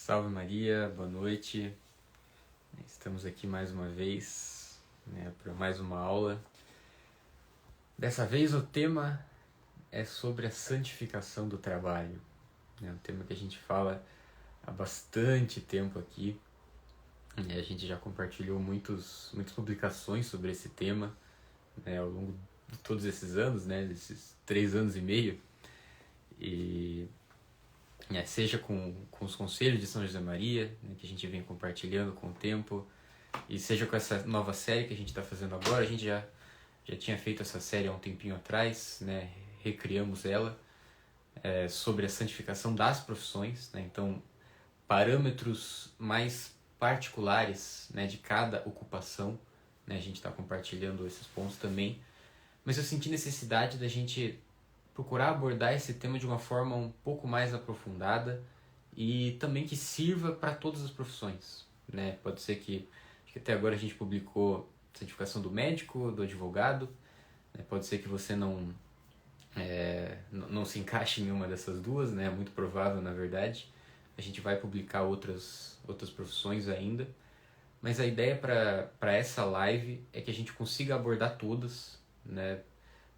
Salve Maria, boa noite. Estamos aqui mais uma vez, para mais uma aula. Dessa vez o tema é sobre a santificação do trabalho. É um tema que a gente fala há bastante tempo aqui. A gente já compartilhou muitas publicações sobre esse tema, ao longo de todos esses anos, desses 3 anos e meio. E seja com os conselhos de São José Maria, que a gente vem compartilhando com o tempo, e seja com essa nova série que a gente está fazendo agora. A gente já tinha feito essa série há um tempinho atrás, recriamos ela, sobre a santificação das profissões, então parâmetros mais particulares, de cada ocupação, a gente está compartilhando esses pontos também, mas eu senti necessidade da gente procurar abordar esse tema de uma forma um pouco mais aprofundada e também que sirva para todas as profissões. Pode ser que até agora a gente publicou certificação do médico, do advogado, pode ser que você não se encaixe em nenhuma dessas duas, é muito provável, na verdade. A gente vai publicar outras profissões ainda, mas a ideia para essa live é que a gente consiga abordar todas,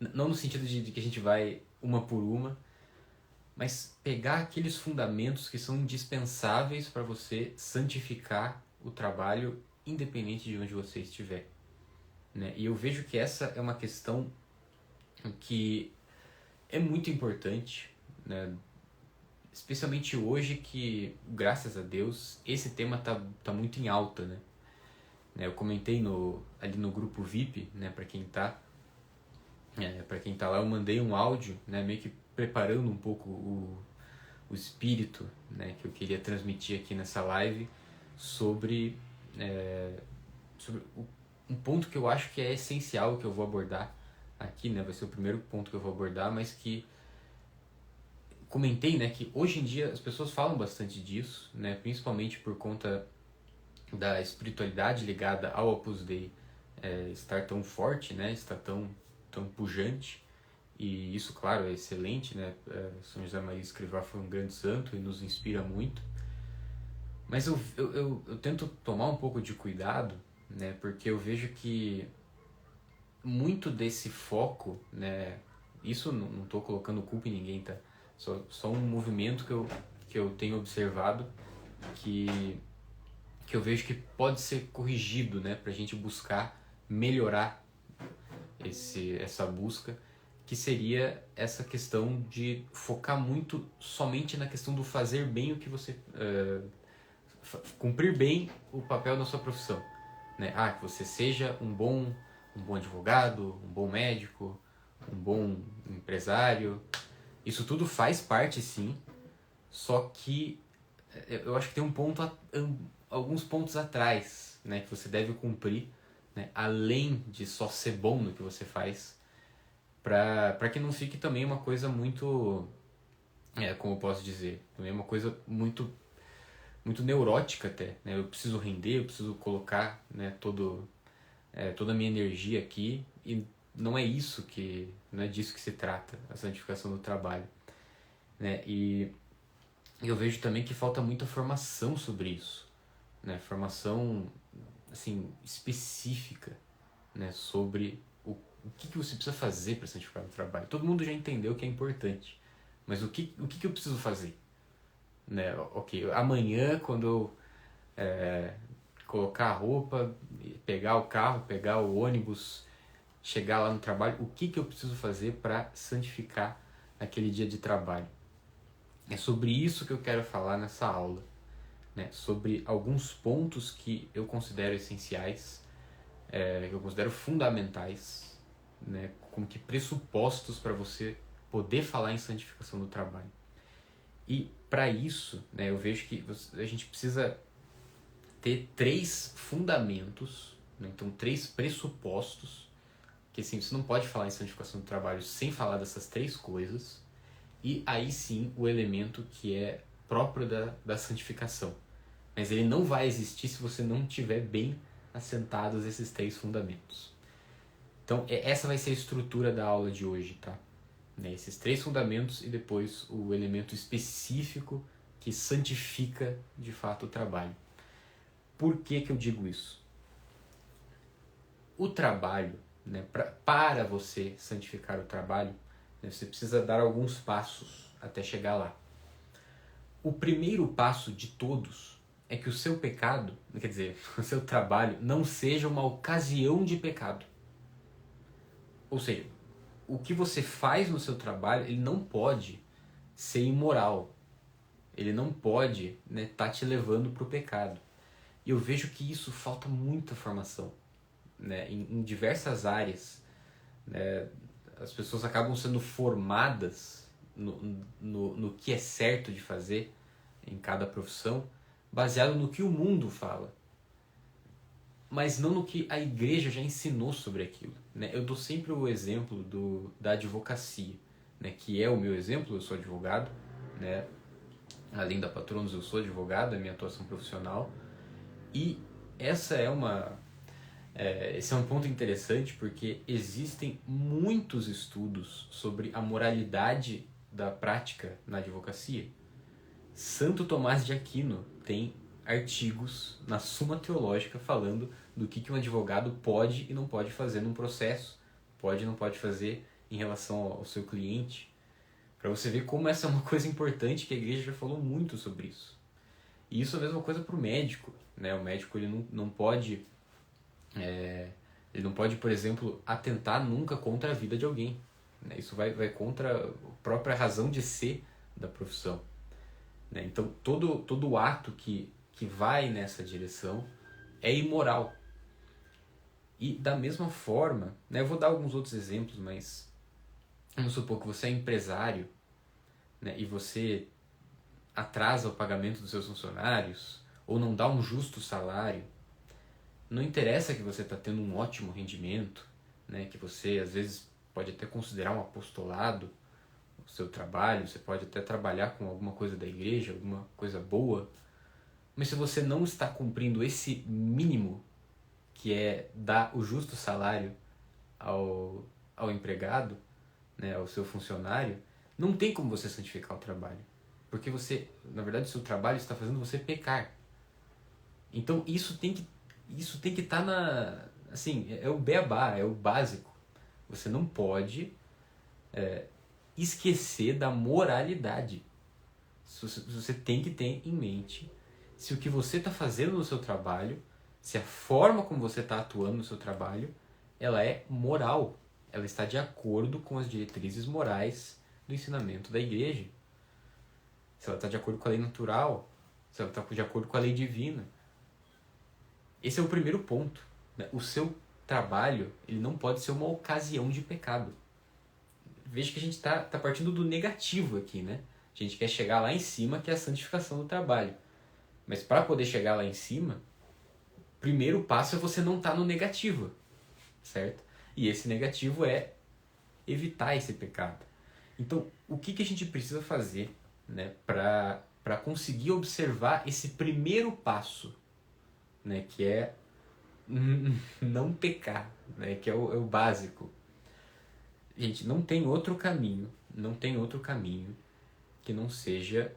não no sentido de que a gente vai uma por uma, mas pegar aqueles fundamentos que são indispensáveis para você santificar o trabalho independente de onde você estiver. E eu vejo que essa é uma questão que é muito importante, especialmente hoje que, graças a Deus, esse tema tá muito em alta. Eu comentei ali no grupo VIP, para quem tá lá, eu mandei um áudio, meio que preparando um pouco o espírito, que eu queria transmitir aqui nessa live sobre um ponto que eu acho que é essencial, que eu vou abordar aqui, vai ser o primeiro ponto que eu vou abordar, mas que comentei, que hoje em dia as pessoas falam bastante disso, principalmente por conta da espiritualidade ligada ao Opus Dei estar tão forte, estar tão pujante, e isso, claro, é excelente, São José Maria Escrivá foi um grande santo e nos inspira muito, mas eu tento tomar um pouco de cuidado, porque eu vejo que muito desse foco, isso não estou colocando culpa em ninguém, tá? Só um movimento que eu tenho observado, que eu vejo que pode ser corrigido, para a gente buscar melhorar essa busca, que seria essa questão de focar muito somente na questão do fazer bem o que você... cumprir bem o papel da sua profissão. Que você seja um bom advogado, um bom médico, um bom empresário. Isso tudo faz parte, sim, só que eu acho que tem alguns pontos atrás, que você deve cumprir, além de só ser bom no que você faz, para que não fique também uma coisa muito, como eu posso dizer, também uma coisa muito neurótica até, eu preciso render, eu preciso colocar, toda a minha energia aqui, e não é disso que se trata a santificação do trabalho, e eu vejo também que falta muita formação sobre isso, formação assim específica, sobre o que você precisa fazer para santificar o trabalho. Todo mundo já entendeu que é importante, mas o que eu preciso fazer? Ok, amanhã, quando eu colocar a roupa, pegar o carro, pegar o ônibus, chegar lá no trabalho, o que eu preciso fazer para santificar aquele dia de trabalho? É sobre isso que eu quero falar nessa aula, sobre alguns pontos que eu considero essenciais, que eu considero fundamentais, como que pressupostos para você poder falar em santificação do trabalho. E para isso, eu vejo que a gente precisa ter 3 fundamentos, então 3 pressupostos, que assim, você não pode falar em santificação do trabalho sem falar dessas 3 coisas, e aí sim o elemento que é próprio da santificação. Mas ele não vai existir se você não tiver bem assentados esses 3 fundamentos. Então essa vai ser a estrutura da aula de hoje, tá? Esses 3 fundamentos e depois o elemento específico que santifica de fato o trabalho. Por que que eu digo isso? O trabalho, né, para você santificar o trabalho, né, você precisa dar alguns passos até chegar lá. O primeiro passo de todos é que o seu pecado, quer dizer, o seu trabalho, não seja uma ocasião de pecado. Ou seja, o que você faz no seu trabalho, ele não pode ser imoral. Ele não pode, né, tá te levando para o pecado. E eu vejo que isso falta muita formação, né, em diversas áreas. Né, as pessoas acabam sendo formadas no que é certo de fazer em cada profissão, baseado no que o mundo fala, mas não no que a igreja já ensinou sobre aquilo. Né? Eu dou sempre o exemplo da advocacia, né, que é o meu exemplo. Eu sou advogado, né? Além da Patronos, eu sou advogado, é minha atuação profissional, e esse é um ponto interessante, porque existem muitos estudos sobre a moralidade da prática na advocacia. Santo Tomás de Aquino tem artigos na Suma Teológica falando do que um advogado pode e não pode fazer num processo, pode e não pode fazer em relação ao seu cliente, para você ver como essa é uma coisa importante, que a igreja já falou muito sobre isso. E isso é a mesma coisa para o médico, né? O médico ele não pode, ele não pode, por exemplo, atentar nunca contra a vida de alguém. Né? Isso vai contra a própria razão de ser da profissão. Né? Então, todo ato que vai nessa direção é imoral. E da mesma forma, né, eu vou dar alguns outros exemplos, mas vamos supor que você é empresário, né, e você atrasa o pagamento dos seus funcionários ou não dá um justo salário. Não interessa que você está tendo um ótimo rendimento, né, que você às vezes pode até considerar um apostolado o seu trabalho, você pode até trabalhar com alguma coisa da igreja, alguma coisa boa, mas se você não está cumprindo esse mínimo, que é dar o justo salário ao empregado, né, ao seu funcionário, não tem como você santificar o trabalho. Porque você, na verdade, o seu trabalho está fazendo você pecar. Então isso tem que estar assim, é o beabá, é o básico. Você não pode esquecer da moralidade. Você tem que ter em mente se o que você está fazendo no seu trabalho, se a forma como você está atuando no seu trabalho, ela é moral. Ela está de acordo com as diretrizes morais do ensinamento da igreja. Se ela está de acordo com a lei natural, se ela está de acordo com a lei divina. Esse é o primeiro ponto. Né? O seu trabalho, ele não pode ser uma ocasião de pecado. Veja que a gente está partindo do negativo aqui, né? A gente quer chegar lá em cima, que é a santificação do trabalho. Mas para poder chegar lá em cima, o primeiro passo é você não estar no negativo, certo? E esse negativo é evitar esse pecado. Então, o que a gente precisa fazer, né, para conseguir observar esse primeiro passo, né, que é não pecar, né, que é o básico. Gente, não tem outro caminho que não seja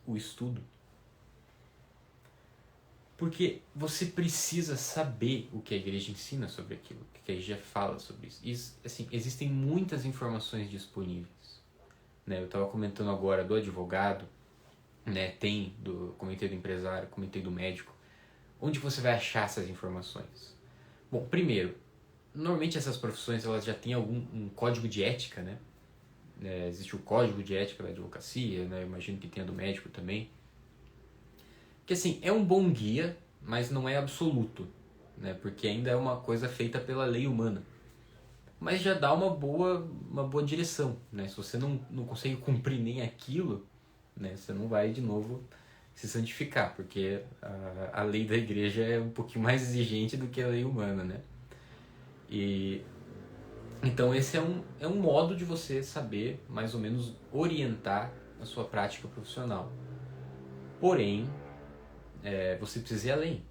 o estudo. Porque você precisa saber o que a igreja ensina sobre aquilo, o que a igreja fala sobre isso. E, assim, existem muitas informações disponíveis. Né? Eu estava comentando agora do advogado, né? Comentei do empresário, comentei do médico. Onde você vai achar essas informações? Bom, primeiro, normalmente essas profissões elas já têm um código de ética, né? Existe o código de ética da advocacia, né? Eu imagino que tenha do médico também. Que assim, é um bom guia, mas não é absoluto, né? Porque ainda é uma coisa feita pela lei humana. Mas já dá uma boa direção, né? Se você não consegue cumprir nem aquilo, né? Você não vai de novo se santificar, porque a lei da igreja é um pouquinho mais exigente do que a lei humana, né? E então esse é um modo de você saber mais ou menos orientar a sua prática profissional. Porém, você precisa ir além.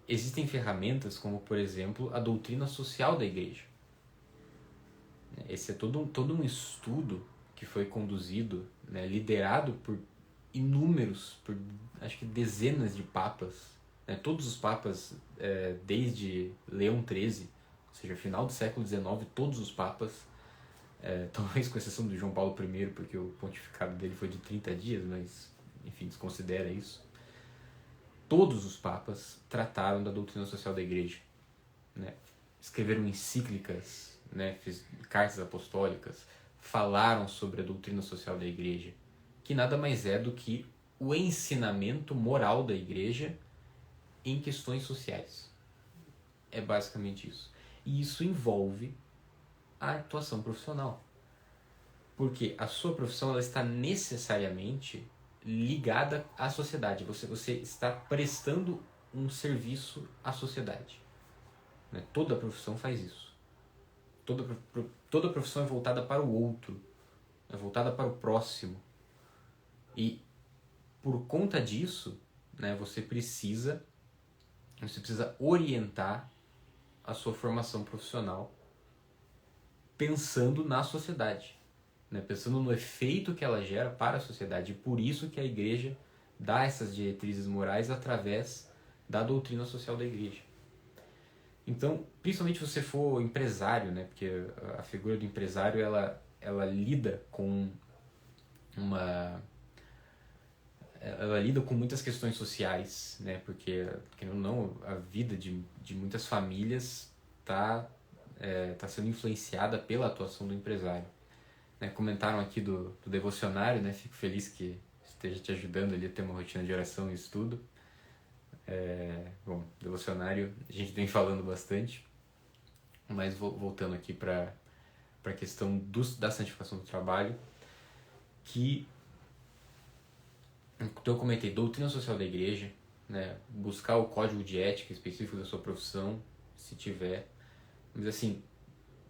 Existem ferramentas como, por exemplo, a doutrina social da igreja. Esse é todo um estudo que foi conduzido, né, liderado por inúmeros, por acho que dezenas de papas, né? Todos os papas, desde Leão XIII, ou seja, final do século XIX, todos os papas, talvez com exceção do João Paulo I, porque o pontificado dele foi de 30 dias, mas enfim, desconsidera isso. Todos os papas trataram da doutrina social da igreja, né? Escreveram encíclicas, né? Cartas apostólicas, falaram sobre a doutrina social da igreja, que nada mais é do que o ensinamento moral da igreja em questões sociais. É basicamente isso. E isso envolve a atuação profissional. Porque a sua profissão ela está necessariamente ligada à sociedade. Você está prestando um serviço à sociedade. Né? Toda profissão faz isso. Toda profissão é voltada para o outro. É voltada para o próximo. E por conta disso, né, você precisa orientar a sua formação profissional pensando na sociedade, né, pensando no efeito que ela gera para a sociedade. E por isso que a igreja dá essas diretrizes morais através da doutrina social da igreja. Então, principalmente se você for empresário, né, porque a figura do empresário ela lida com muitas questões sociais, né? Porque, querendo ou não, a vida de muitas famílias tá sendo influenciada pela atuação do empresário. Né? Comentaram aqui do devocionário, né? Fico feliz que esteja te ajudando ali a ter uma rotina de oração e estudo. Bom, devocionário a gente vem falando bastante, mas voltando aqui para a questão da santificação do trabalho, que então eu comentei doutrina social da igreja, né? Buscar o código de ética específico da sua profissão, se tiver. Mas assim,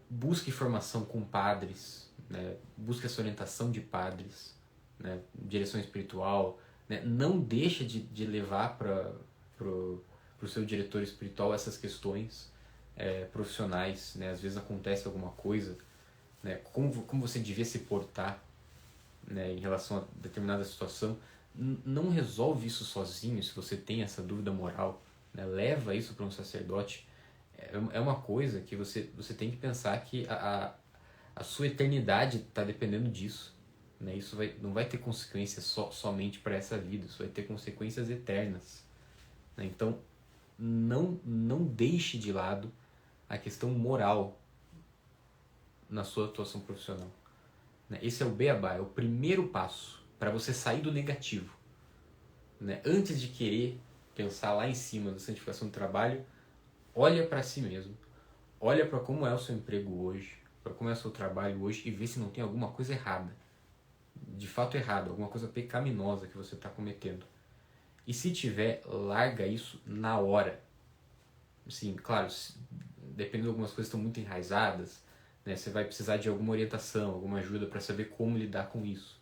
busque formação com padres, né? Busque essa orientação de padres, né? Direção espiritual, né? Não deixa de levar para o seu diretor espiritual essas questões profissionais, né? Às vezes acontece alguma coisa, né? Como você devia se portar, né? Em relação a determinada situação. Não resolve isso sozinho se você tem essa dúvida moral, né? Leva isso para um sacerdote. É uma coisa que você tem que pensar que a sua eternidade está dependendo disso, né? Isso não vai ter consequências somente para essa vida, isso vai ter consequências eternas, né? Então não deixe de lado a questão moral na sua atuação profissional, né? Esse é o beabá, é o primeiro passo para você sair do negativo, né? Antes de querer pensar lá em cima da santificação do trabalho, olha para si mesmo, olha para como é o seu emprego hoje, para como é o seu trabalho hoje e vê se não tem alguma coisa errada, de fato errada, alguma coisa pecaminosa que você está cometendo. E se tiver, larga isso na hora. Sim, claro, dependendo de algumas coisas que estão muito enraizadas, né, você vai precisar de alguma orientação, alguma ajuda para saber como lidar com isso.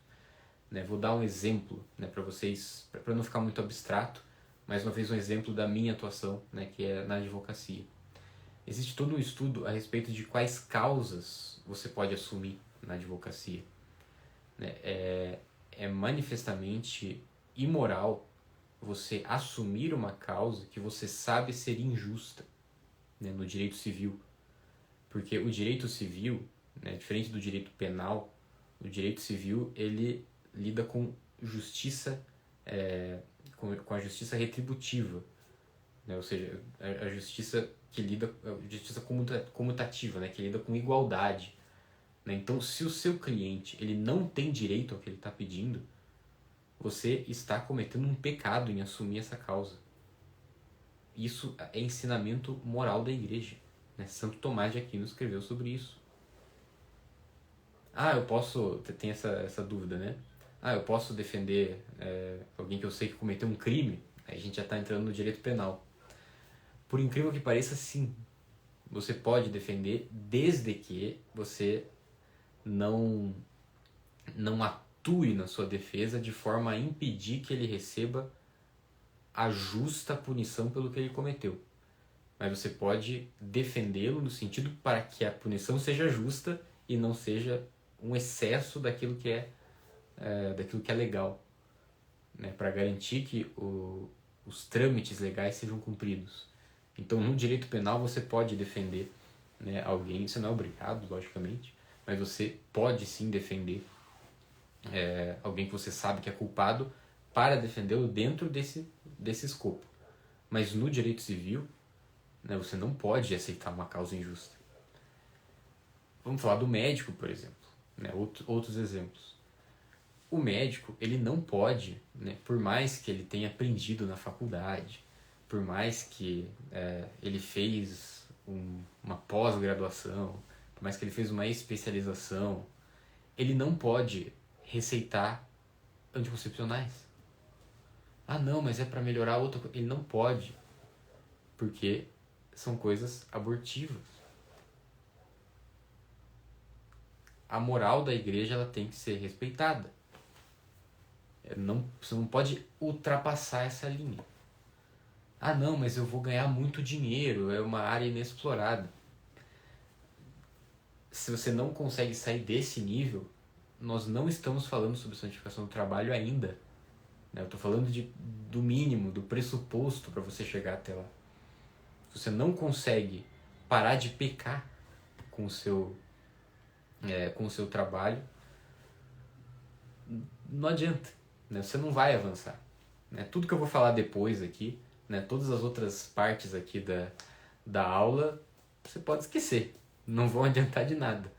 Né, vou dar um exemplo, né, para vocês, para não ficar muito abstrato, mais uma vez um exemplo da minha atuação, né, que é na advocacia. Existe todo um estudo a respeito de quais causas você pode assumir na advocacia. Né? É manifestamente imoral você assumir uma causa que você sabe ser injusta, né, no direito civil. Porque o direito civil, né, diferente do direito penal, o direito civil ele lida com justiça, com a justiça retributiva, né? Ou seja, a justiça que lida, a justiça comutativa, né? Que lida com igualdade, né? Então, se o seu cliente ele não tem direito ao que ele está pedindo, você está cometendo um pecado em assumir essa causa. Isso é ensinamento moral da igreja, né? Santo Tomás de Aquino escreveu sobre isso. Eu posso... Tem essa dúvida, né? Eu posso defender alguém que eu sei que cometeu um crime? Aí a gente já está entrando no direito penal. Por incrível que pareça, sim. Você pode defender desde que você não atue na sua defesa de forma a impedir que ele receba a justa punição pelo que ele cometeu. Mas você pode defendê-lo no sentido para que a punição seja justa e não seja um excesso daquilo que é legal. né, para garantir que os trâmites legais sejam cumpridos. Então, no direito penal, você pode defender, né, alguém, você não é obrigado, logicamente, mas você pode sim defender alguém que você sabe que é culpado para defendê-lo dentro desse escopo. Mas no direito civil, né, você não pode aceitar uma causa injusta. Vamos falar do médico, por exemplo, né, outros exemplos. O médico, ele não pode, né, por mais que ele tenha aprendido na faculdade, por mais que ele fez uma pós-graduação, por mais que ele fez uma especialização, ele não pode receitar anticoncepcionais. Ah, não, mas é para melhorar outra coisa. Ele não pode, porque são coisas abortivas. A moral da igreja, ela tem que ser respeitada. Você não pode ultrapassar essa linha. Ah, não, mas eu vou ganhar muito dinheiro, é uma área inexplorada. Se você não consegue sair desse nível, nós não estamos falando sobre santificação do trabalho ainda. Eu estou falando do mínimo, do pressuposto para você chegar até lá. Se você não consegue parar de pecar com o seu trabalho, não adianta, né? Você não vai avançar. Né? Tudo que eu vou falar depois aqui, né? Todas as outras partes aqui da aula, você pode esquecer. Não vão adiantar de nada.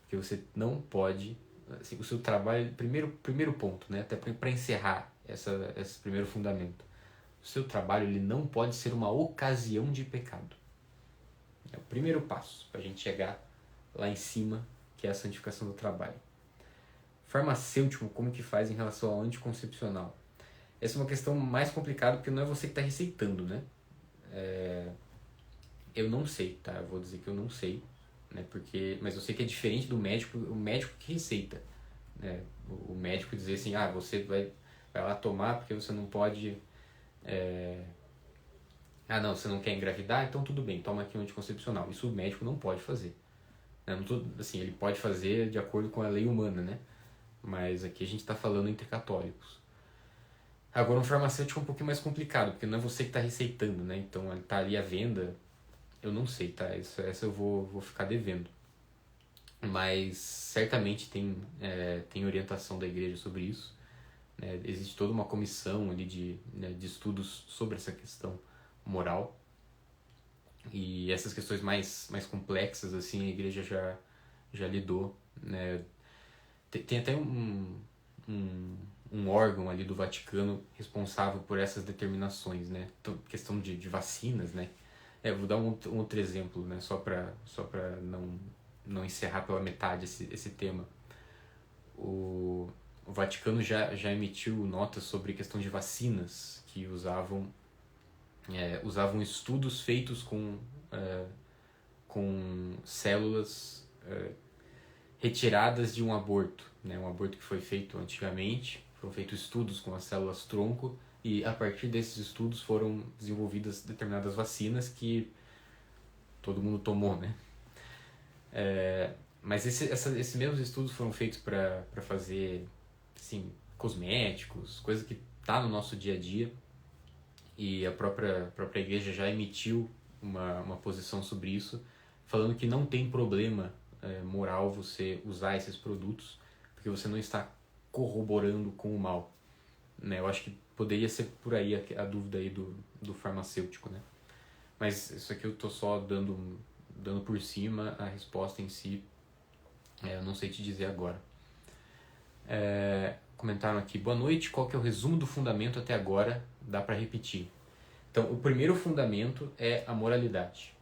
Porque você não pode... Assim, o seu trabalho... Primeiro ponto, né? Até para encerrar esse primeiro fundamento. O seu trabalho, ele não pode ser uma ocasião de pecado. É o primeiro passo para a gente chegar lá em cima, que é a santificação do trabalho. Farmacêutico, como que faz em relação ao anticoncepcional? Essa é uma questão mais complicada, porque não é você que está receitando, né? Eu não sei, tá? Eu vou dizer que eu não sei, né? Mas eu sei que é diferente do médico, o médico que receita, né? O médico dizer assim, você vai lá tomar porque você não pode... não, você não quer engravidar? Então tudo bem, toma aqui um anticoncepcional. Isso o médico não pode fazer. Né? Assim, ele pode fazer de acordo com a lei humana, né? Mas aqui a gente está falando entre católicos. Agora, um farmacêutico é um pouquinho mais complicado, porque não é você que está receitando, né? Então, ele está ali à venda. Eu não sei, tá? Essa eu vou ficar devendo. Mas, certamente tem orientação da igreja sobre isso. Né? Existe toda uma comissão ali de estudos sobre essa questão moral. E essas questões mais complexas, assim, a igreja já lidou, né? Tem até um órgão ali do Vaticano responsável por essas determinações, né? Então, questão de vacinas, né? Vou dar um outro exemplo, né? Só para não encerrar pela metade esse tema. O Vaticano já emitiu notas sobre questão de vacinas que usavam estudos feitos com células retiradas de um aborto, né? Um aborto que foi feito antigamente, foram feitos estudos com as células tronco e a partir desses estudos foram desenvolvidas determinadas vacinas que todo mundo tomou, né? Mas esses mesmos estudos foram feitos para fazer, assim, cosméticos, coisa que tá no nosso dia a dia, e a própria igreja já emitiu uma posição sobre isso, falando que não tem problema moral você usar esses produtos, porque você não está corroborando com o mal, né? Eu acho que poderia ser por aí a dúvida aí do farmacêutico, né? Mas isso aqui eu tô só dando por cima, a resposta em si eu não sei te dizer agora. Comentaram aqui, boa noite, qual que é o resumo do fundamento até agora? Dá para repetir. Então, o primeiro fundamento é a moralidade,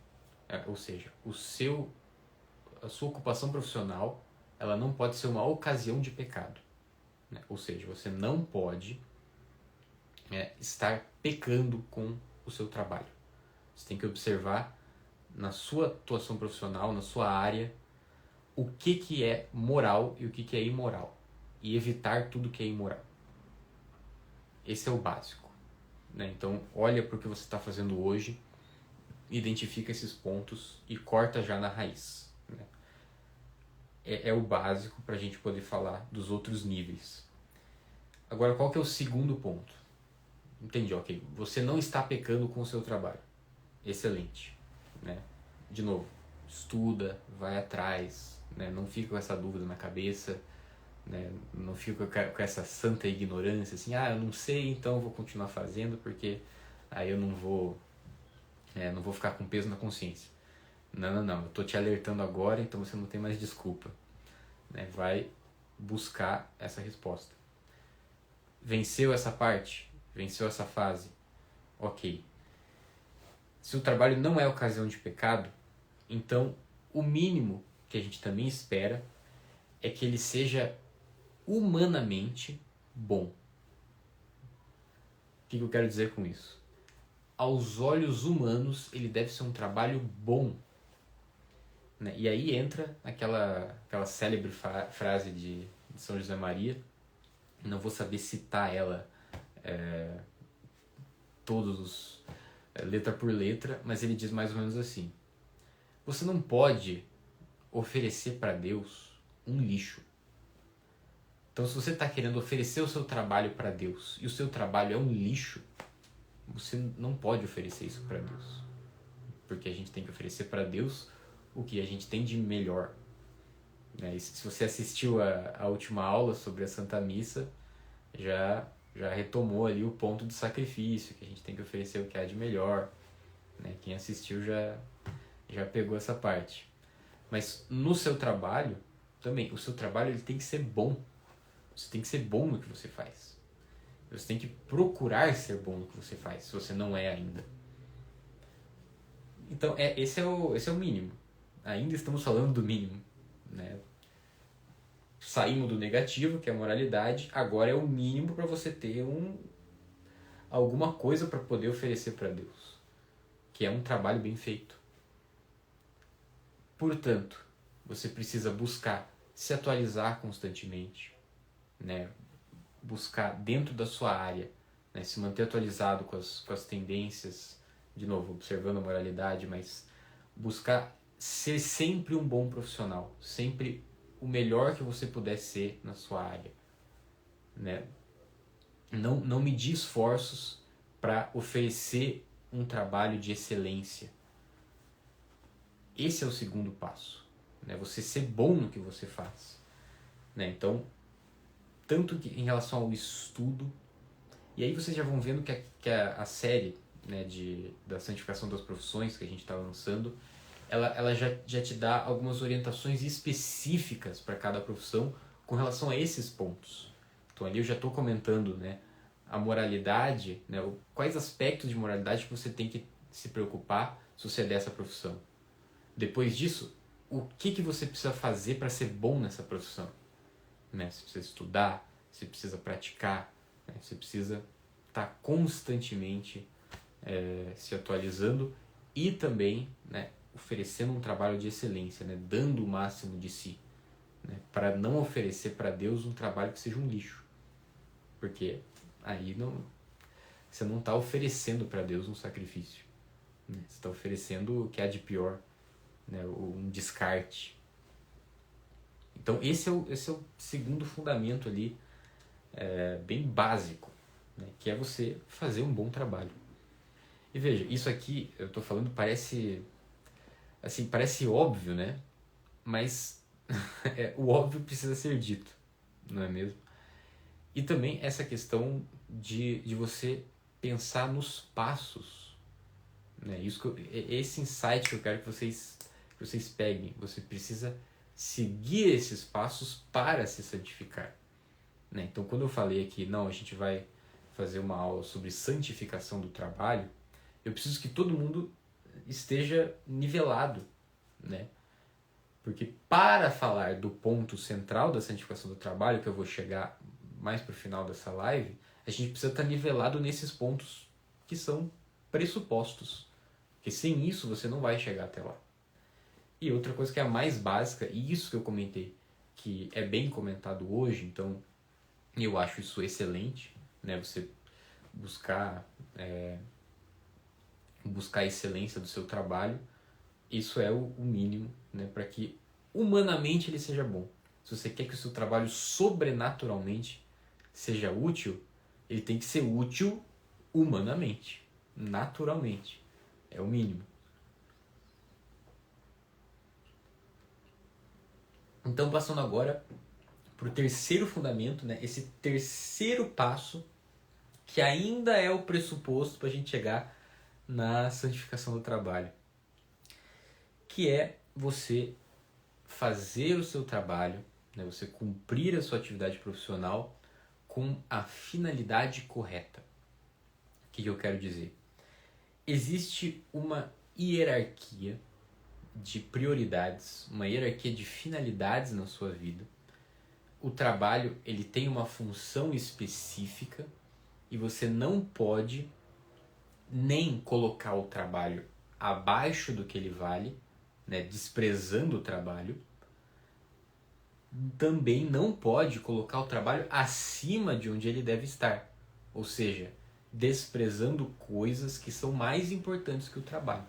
ou seja, a sua ocupação profissional, ela não pode ser uma ocasião de pecado, né? Ou seja, você não pode estar pecando com o seu trabalho. Você tem que observar na sua atuação profissional, na sua área, o que é moral e o que é imoral, e evitar tudo que é imoral. Esse é o básico, né? Então, olha para o que você está fazendo hoje, identifica esses pontos e corta já na raiz, né? É o básico para a gente poder falar dos outros níveis. Agora, qual que é o segundo ponto? Entendi, ok. Você não está pecando com o seu trabalho. Excelente. Né? De novo, estuda, vai atrás, né? Não fica com essa dúvida na cabeça, né? Não fica com essa santa ignorância, assim, eu não sei, então eu vou continuar fazendo porque aí eu não vou ficar com peso na consciência. Não, eu estou te alertando agora, então você não tem mais desculpa. Né? Vai buscar essa resposta. Venceu essa parte? Venceu essa fase? Ok. Se o trabalho não é ocasião de pecado, então o mínimo que a gente também espera é que ele seja humanamente bom. O que eu quero dizer com isso? Aos olhos humanos, ele deve ser um trabalho bom. Né? E aí entra aquela célebre frase de São José Maria. Não vou saber citar ela letra por letra, mas ele diz mais ou menos assim: você não pode oferecer para Deus um lixo. Então, se você está querendo oferecer o seu trabalho para Deus e o seu trabalho é um lixo, você não pode oferecer isso para Deus. Porque a gente tem que oferecer para Deus o que a gente tem de melhor. Né? E se você assistiu a última aula sobre a Santa Missa, já retomou ali o ponto do sacrifício, que a gente tem que oferecer o que há de melhor. Né? Quem assistiu já pegou essa parte. Mas no seu trabalho, também, o seu trabalho ele tem que ser bom. Você tem que ser bom no que você faz. Você tem que procurar ser bom no que você faz, se você não é ainda. Então, esse é o mínimo. Ainda estamos falando do mínimo. Né? Saímos do negativo, que é a moralidade, agora é o mínimo para você ter alguma coisa para poder oferecer para Deus, que é um trabalho bem feito. Portanto, você precisa buscar se atualizar constantemente, né? Buscar dentro da sua área, né? Se manter atualizado com as tendências, de novo, observando a moralidade, mas buscar ser sempre um bom profissional, sempre o melhor que você puder ser na sua área. Né? Não medir esforços para oferecer um trabalho de excelência. Esse é o segundo passo. Né? Você ser bom no que você faz. Né? Então, tanto que em relação ao estudo, e aí vocês já vão vendo que a série, né, da santificação das profissões que a gente está lançando, ela já te dá algumas orientações específicas para cada profissão com relação a esses pontos. Então ali eu já estou comentando, né, a moralidade, né, quais aspectos de moralidade que você tem que se preocupar se você é dessa profissão. Depois disso, o que você precisa fazer para ser bom nessa profissão? Né? Você precisa estudar, você precisa praticar, né? Você precisa estar constantemente se atualizando e também, né, oferecendo um trabalho de excelência, né, dando o máximo de si, né, para não oferecer para Deus um trabalho que seja um lixo, porque aí você não está oferecendo para Deus um sacrifício, né, você está oferecendo o que há de pior, né, um descarte. Então esse é o segundo fundamento ali, bem básico, né, que é você fazer um bom trabalho. E veja, isso aqui eu estou falando parece óbvio, né? Mas o óbvio precisa ser dito, não é mesmo? E também essa questão de você pensar nos passos, né? Esse insight que eu quero que vocês peguem. Você precisa seguir esses passos para se santificar, né? Então, quando eu falei aqui, a gente vai fazer uma aula sobre santificação do trabalho, eu preciso que todo mundo esteja nivelado, né? Porque para falar do ponto central da santificação do trabalho, que eu vou chegar mais para o final dessa live, a gente precisa estar nivelado nesses pontos que são pressupostos. Porque sem isso você não vai chegar até lá. E outra coisa que é a mais básica, e isso que eu comentei, que é bem comentado hoje, então eu acho isso excelente, né? Você buscar a excelência do seu trabalho, isso é o mínimo, né, para que humanamente ele seja bom. Se você quer que o seu trabalho sobrenaturalmente seja útil, ele tem que ser útil humanamente, naturalmente. É o mínimo. Então, passando agora para o terceiro fundamento, né? Esse terceiro passo, que ainda é o pressuposto para a gente chegar na santificação do trabalho, que é você fazer o seu trabalho, né? Você cumprir a sua atividade profissional com a finalidade correta. O que eu quero dizer? Existe uma hierarquia de prioridades, uma hierarquia de finalidades na sua vida. O trabalho, ele tem uma função específica e você não pode nem colocar o trabalho abaixo do que ele vale, né, desprezando o trabalho. Também não pode colocar o trabalho acima de onde ele deve estar, ou seja, desprezando coisas que são mais importantes que o trabalho.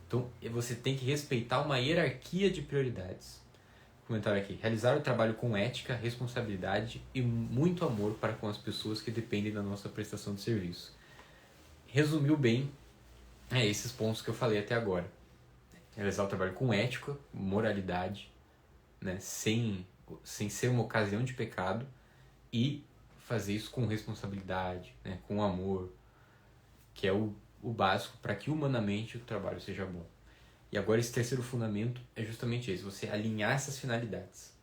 Então você tem que respeitar uma hierarquia de prioridades. Comentário aqui: realizar o trabalho com ética, responsabilidade e muito amor para com as pessoas que dependem da nossa prestação de serviço. Resumiu bem esses pontos que eu falei até agora. Realizar o trabalho com ética, moralidade, né, sem ser uma ocasião de pecado, e fazer isso com responsabilidade, né, com amor, que é o básico para que humanamente o trabalho seja bom. E agora esse terceiro fundamento é justamente esse: você alinhar essas finalidades.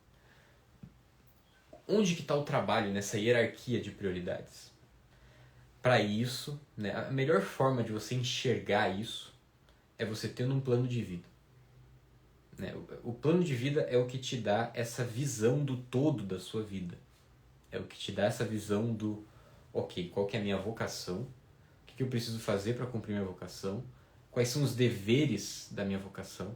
Onde que está o trabalho nessa hierarquia de prioridades? Para isso, né, a melhor forma de você enxergar isso é você tendo um plano de vida. Né? O plano de vida é o que te dá essa visão do todo da sua vida. É o que te dá essa visão do, ok, qual que é a minha vocação? O que eu preciso fazer para cumprir minha vocação? Quais são os deveres da minha vocação?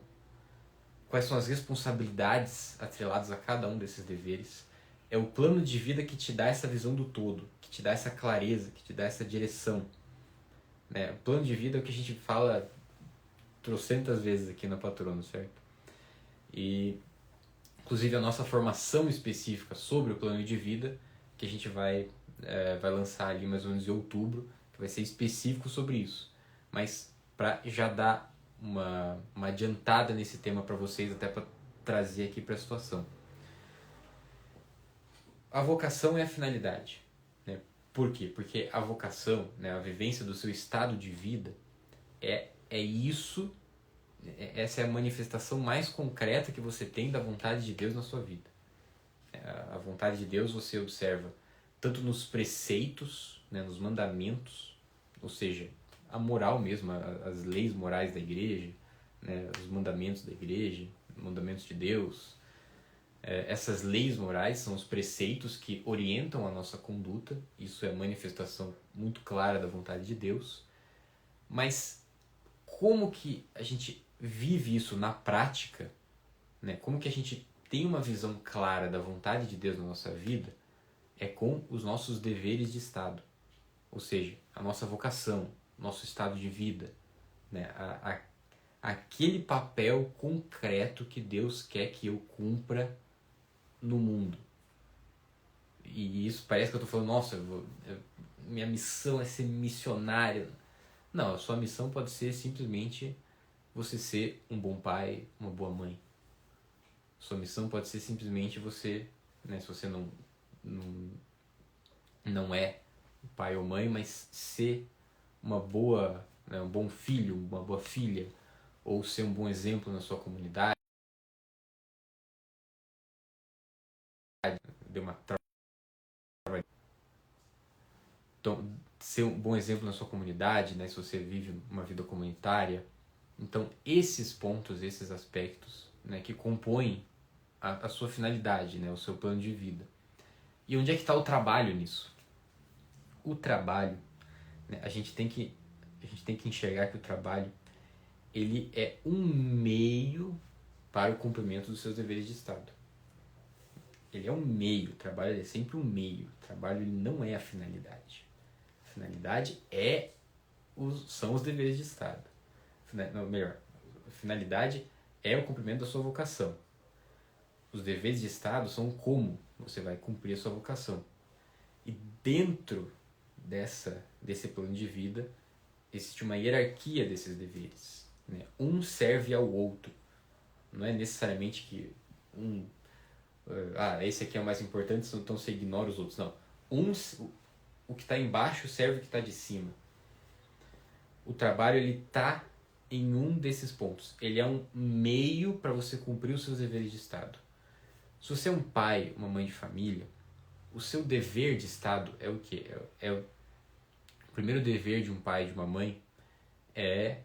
Quais são as responsabilidades atreladas a cada um desses deveres? É o plano de vida que te dá essa visão do todo, que te dá essa clareza, que te dá essa direção. Né? O plano de vida é o que a gente fala trocentas vezes aqui na Patrono, certo? E, inclusive, a nossa formação específica sobre o plano de vida, que a gente vai lançar ali mais ou menos em outubro, que vai ser específico sobre isso. Mas para já dar uma adiantada nesse tema para vocês, até para trazer aqui para a situação. A vocação é a finalidade. Né? Por quê? Porque a vocação, né, a vivência do seu estado de vida, é isso. Essa é a manifestação mais concreta que você tem da vontade de Deus na sua vida. A vontade de Deus você observa tanto nos preceitos, né, nos mandamentos, ou seja, a moral mesmo, as leis morais da igreja, né, os mandamentos da igreja, mandamentos de Deus. Essas leis morais são os preceitos que orientam a nossa conduta. Isso é manifestação muito clara da vontade de Deus. Mas como que a gente vive isso na prática, né? Como que a gente tem uma visão clara da vontade de Deus na nossa vida? É com os nossos deveres de Estado, ou seja, a nossa vocação, nosso estado de vida, né? Aquele papel concreto que Deus quer que eu cumpra no mundo. E isso parece que eu estou falando, nossa, minha missão é ser missionário. Não, a sua missão pode ser simplesmente você ser um bom pai, uma boa mãe. Sua missão pode ser simplesmente você, né, se você não é pai ou mãe, mas ser uma boa, né, um bom filho, uma boa filha, ou ser um bom exemplo na sua comunidade. Deu uma então, ser um bom exemplo na sua comunidade, né, se você vive uma vida comunitária. Então, esses pontos, esses aspectos, né, que compõem a sua finalidade, né, o seu plano de vida. E onde é que está o trabalho nisso? O trabalho, né, a gente tem que enxergar que o trabalho ele é um meio para o cumprimento dos seus deveres de Estado. Ele é um meio, o trabalho é sempre um meio. O trabalho ele não é a finalidade. A finalidade são os deveres de Estado. Não, melhor, a finalidade é o cumprimento da sua vocação. Os deveres de Estado são como você vai cumprir a sua vocação. E dentro desse plano de vida, existe uma hierarquia desses deveres, né? Um serve ao outro. Não é necessariamente que esse aqui é o mais importante, então você ignora os outros. Não. O que está embaixo serve o que está de cima. O trabalho ele está em um desses pontos. Ele é um meio para você cumprir os seus deveres de Estado. Se você é um pai, uma mãe de família, o seu dever de Estado é o quê? O primeiro dever de um pai e de uma mãe é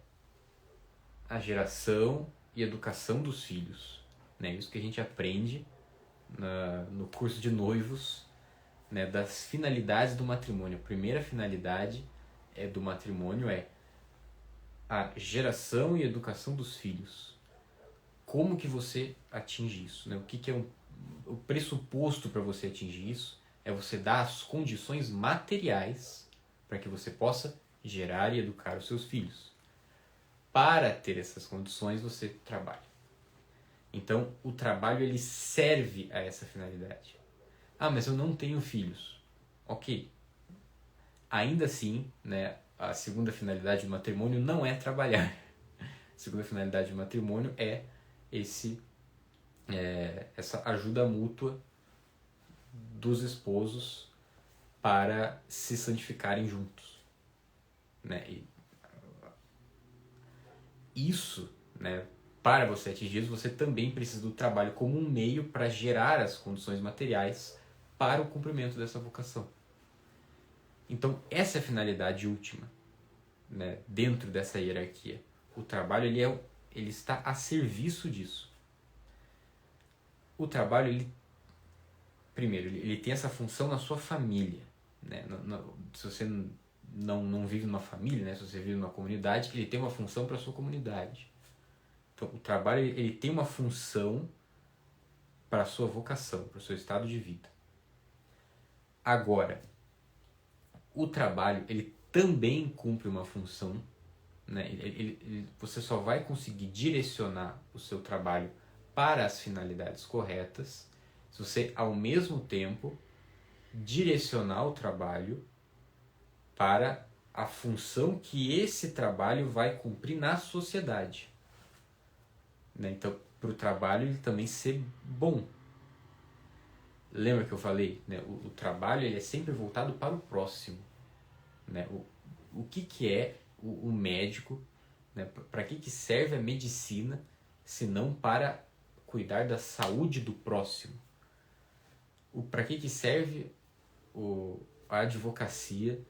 a geração e educação dos filhos. Né? Isso que a gente aprende no curso de noivos, né? Das finalidades do matrimônio. A primeira finalidade do matrimônio é a geração e educação dos filhos. Como que você atinge isso? Né? O que é o pressuposto para você atingir isso é você dar as condições materiais para que você possa gerar e educar os seus filhos. Para ter essas condições, você trabalha. Então, o trabalho ele serve a essa finalidade. Mas eu não tenho filhos. Ok. Ainda assim, né, a segunda finalidade do matrimônio não é trabalhar. A segunda finalidade do matrimônio é essa ajuda mútua dos esposos para se santificarem juntos. Né? E isso, né, para você atingir isso, você também precisa do trabalho como um meio para gerar as condições materiais para o cumprimento dessa vocação. Então, essa é a finalidade última, né, dentro dessa hierarquia. O trabalho ele está a serviço disso. O trabalho, primeiro, ele tem essa função na sua família. Né? Se você não vive numa família, né? Se você vive numa comunidade, ele tem uma função para a sua comunidade. Então, o trabalho ele tem uma função para a sua vocação, para o seu estado de vida. Agora, o trabalho ele também cumpre uma função, né? Você só vai conseguir direcionar o seu trabalho para as finalidades corretas se você, ao mesmo tempo, direcionar o trabalho para a função que esse trabalho vai cumprir na sociedade. Né? Então, para o trabalho ele também ser bom. Lembra que eu falei? Né? O trabalho ele é sempre voltado para o próximo. Né? O que é o médico? Né? Para que serve a medicina se não para cuidar da saúde do próximo? Para que serve a advocacia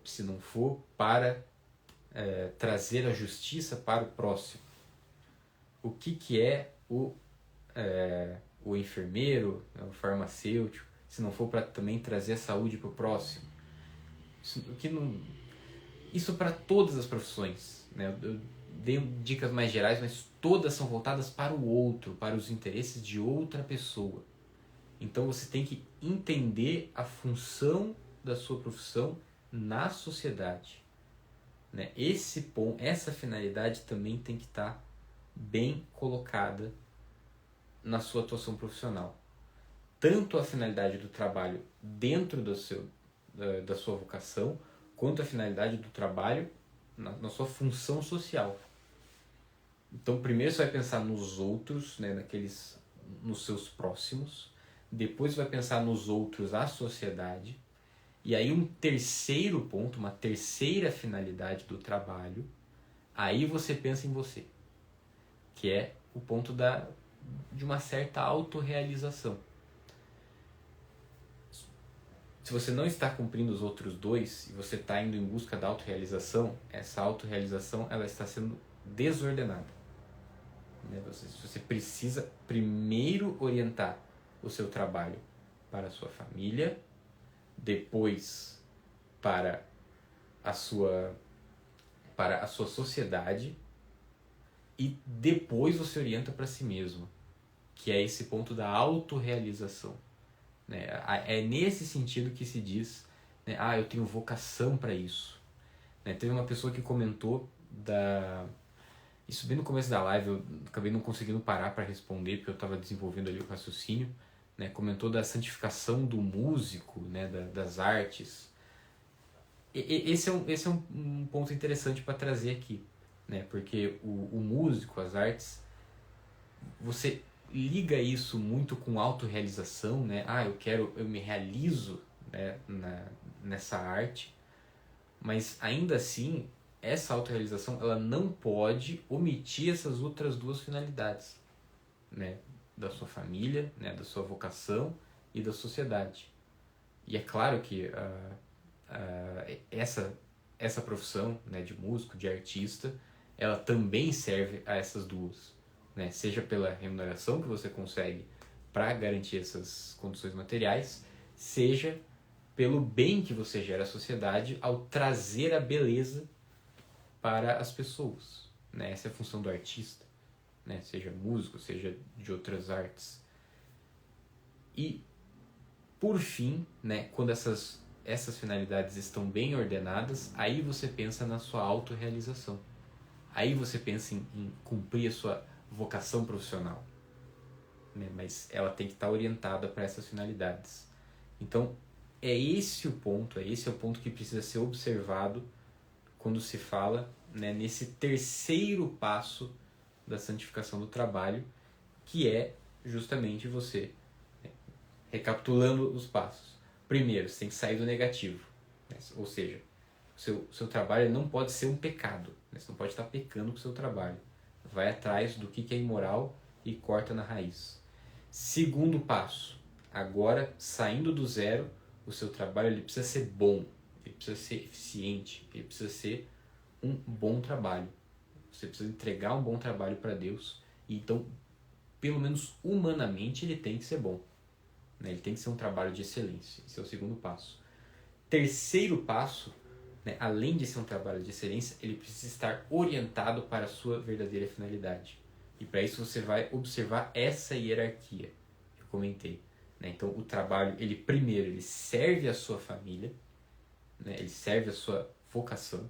se não for para trazer a justiça para o próximo? O que é o enfermeiro, o farmacêutico, se não for para também trazer a saúde para o próximo? Isso para todas as profissões. Né? Eu dei dicas mais gerais, mas todas são voltadas para o outro, para os interesses de outra pessoa. Então você tem que entender a função da sua profissão na sociedade. Né? Essa finalidade também tem que estar bem colocada na sua atuação profissional. Tanto a finalidade do trabalho dentro da sua vocação, quanto a finalidade do trabalho na sua função social. Então, primeiro você vai pensar nos outros, né, nos seus próximos. Depois vai pensar nos outros, a sociedade. E aí um terceiro ponto, uma terceira finalidade do trabalho, aí você pensa em você, que é o ponto de uma certa autorrealização. Se você não está cumprindo os outros dois e você está indo em busca da autorrealização, essa autorrealização ela está sendo desordenada. Você precisa primeiro orientar o seu trabalho para a sua família, depois para a sua sociedade e depois você orienta para si mesmo, que é esse ponto da autorrealização. Né? É nesse sentido que se diz, né, eu tenho vocação para isso. Né? Teve uma pessoa que comentou isso bem no começo da live, eu acabei não conseguindo parar para responder porque eu estava desenvolvendo ali o raciocínio, né? Comentou da santificação do músico, né? Das artes. Esse é um ponto interessante para trazer aqui, né? Porque o músico, as artes, você liga isso muito com autorrealização, né? Eu me realizo, né, nessa arte, mas ainda assim, essa autorrealização, ela não pode omitir essas outras duas finalidades, né? Da sua família, né, da sua vocação e da sociedade. E é claro que essa profissão, né, de músico, de artista, ela também serve a essas duas, né? Seja pela remuneração que você consegue para garantir essas condições materiais, seja pelo bem que você gera à sociedade ao trazer a beleza para as pessoas, né? Essa é a função do artista, né? Seja músico, seja de outras artes. E, por fim, né, quando essas finalidades estão bem ordenadas, aí você pensa na sua autorrealização. Aí você pensa em cumprir a sua vocação profissional, né? Mas ela tem que estar orientada para essas finalidades. Então, esse é o ponto que precisa ser observado quando se fala, né, nesse terceiro passo da santificação do trabalho, que é justamente você, né, recapitulando os passos. Primeiro, você tem que sair do negativo, né? Ou seja, o seu trabalho não pode ser um pecado, né? Você não pode estar pecando com o seu trabalho. Vai atrás do que é imoral e corta na raiz. Segundo passo, agora saindo do zero, o seu trabalho ele precisa ser bom, ele precisa ser eficiente, ele precisa ser um bom trabalho. Você precisa entregar um bom trabalho para Deus, e então, pelo menos humanamente, ele tem que ser bom, né? Ele tem que ser um trabalho de excelência. Esse é o segundo passo. Terceiro passo, né, além de ser um trabalho de excelência, ele precisa estar orientado para a sua verdadeira finalidade. E para isso você vai observar essa hierarquia que eu comentei, né? Então o trabalho, primeiro, ele serve a sua família, né? Ele serve a sua vocação,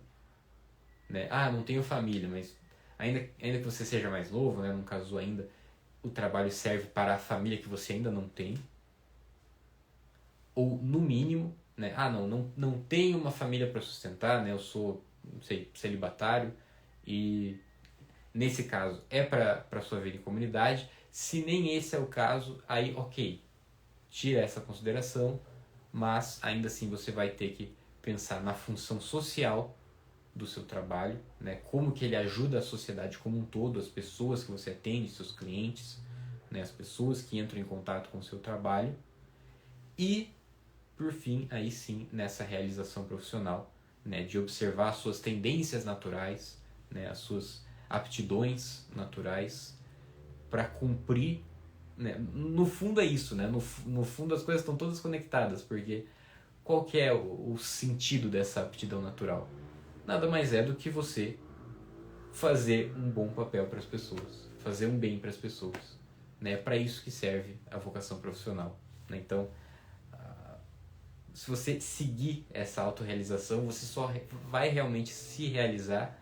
né? Não tenho família, mas ainda que você seja mais novo, né, não casou ainda, o trabalho serve para a família que você ainda não tem. Ou no mínimo, né? Não tenho uma família para sustentar, né? Eu sou, não sei, celibatário, e nesse caso é para sua vida em comunidade. Se nem esse é o caso, aí ok, tira essa consideração, mas ainda assim você vai ter que pensar na função social do seu trabalho, né? Como que ele ajuda a sociedade como um todo, as pessoas que você atende, seus clientes, né? As pessoas que entram em contato com o seu trabalho. E, por fim, aí sim, nessa realização profissional, né? De observar as suas tendências naturais, né? As suas aptidões naturais para cumprir, né? No fundo é isso, né? No fundo as coisas estão todas conectadas, porque qual que é o sentido dessa aptidão natural? Nada mais é do que você fazer um bom papel para as pessoas, fazer um bem para as pessoas, né? É para isso que serve a vocação profissional, né? Então, se você seguir essa autorrealização, você só vai realmente se realizar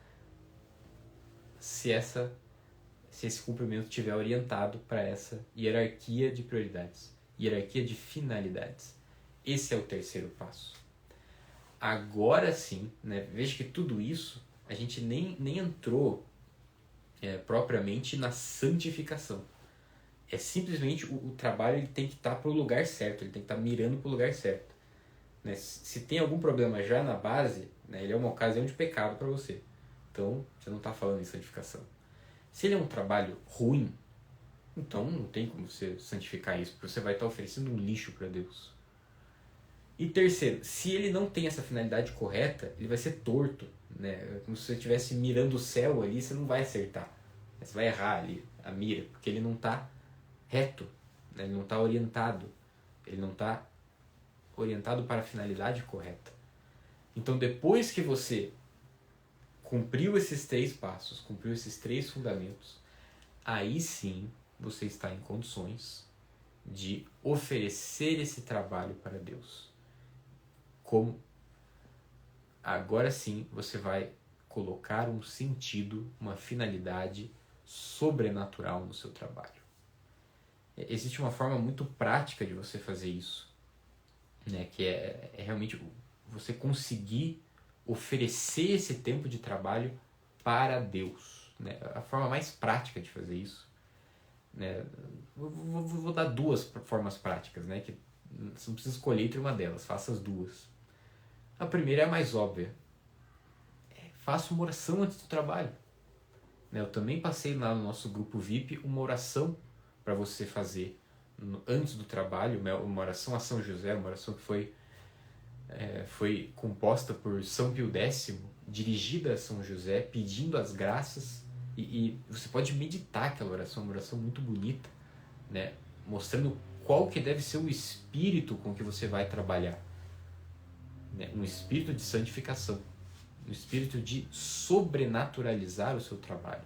se esse cumprimento estiver orientado para essa hierarquia de prioridades, hierarquia de finalidades. Esse é o terceiro passo. Agora sim, né, veja que tudo isso a gente nem entrou propriamente na santificação. É simplesmente o trabalho, ele tem que estar para o lugar certo, ele tem que estar mirando para o lugar certo, né? Se tem algum problema já na base, né, ele é uma ocasião de pecado para você. Então, você não está falando em santificação. Se ele é um trabalho ruim, então não tem como você santificar isso, porque você vai estar oferecendo um lixo para Deus. E terceiro, se ele não tem essa finalidade correta, ele vai ser torto, né? Como se você estivesse mirando o céu ali, você não vai acertar. Você vai errar ali a mira, porque ele não está reto, né? Ele não está orientado. Ele não está orientado para a finalidade correta. Então, depois que você cumpriu esses 3 passos, cumpriu esses 3 fundamentos, aí sim você está em condições de oferecer esse trabalho para Deus. Como agora sim você vai colocar um sentido, uma finalidade sobrenatural no seu trabalho. existe uma forma muito prática de você fazer isso, né? Que é realmente você conseguir oferecer esse tempo de trabalho para Deus, né? A forma mais prática de fazer isso, né? Vou dar duas formas práticas, né? Que você não precisa escolher entre uma delas, faça as duas. A primeira é a mais óbvia. Faça uma oração antes do trabalho. Né? Eu também passei lá no nosso grupo VIP uma oração para você fazer antes do trabalho, uma oração a São José, uma oração que foi composta por São Pio X, dirigida a São José, pedindo as graças, e você pode meditar aquela oração, uma oração muito bonita, né? Mostrando qual que deve ser o espírito com que você vai trabalhar, né? Um espírito de santificação, um espírito de sobrenaturalizar o seu trabalho.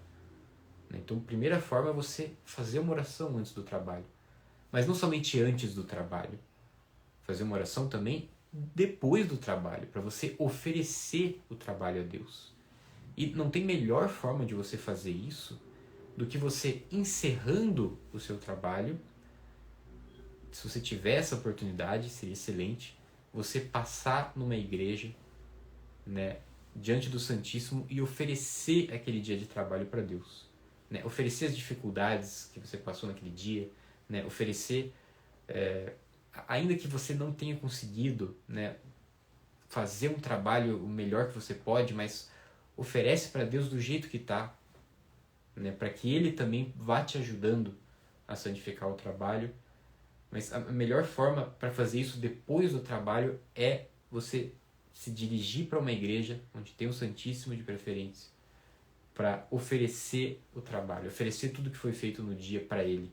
Então, a primeira forma é você fazer uma oração antes do trabalho, mas não somente antes do trabalho, fazer uma oração também depois do trabalho, para você oferecer o trabalho a Deus. E não tem melhor forma de você fazer isso do que você encerrando o seu trabalho. Se você tiver essa oportunidade, seria excelente, você passar numa igreja, né, diante do Santíssimo e oferecer aquele dia de trabalho para Deus. Né? Oferecer as dificuldades que você passou naquele dia, né? Oferecer, ainda que você não tenha conseguido, né, fazer um trabalho o melhor que você pode, mas oferece para Deus do jeito que está, né, para que Ele também vá te ajudando a santificar o trabalho. Mas a melhor forma para fazer isso depois do trabalho é você se dirigir para uma igreja onde tem o Santíssimo de preferência, para oferecer o trabalho, oferecer tudo que foi feito no dia para Ele.